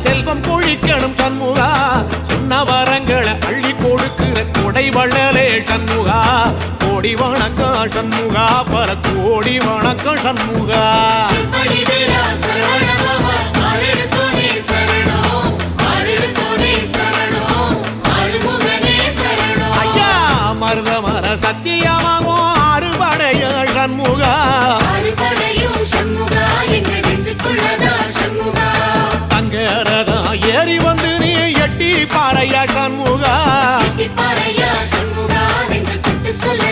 செல்வம் கொழிக்கணும் சண்முகா சொன்ன வரங்களை அள்ளி கொடுக்கிற கொடை வள்ளலே சண்முகா கோடி வணக்கம் சண்முகா பல கோடி வணக்கம் சண்முகா ஐயா மருதமர சத்தியமா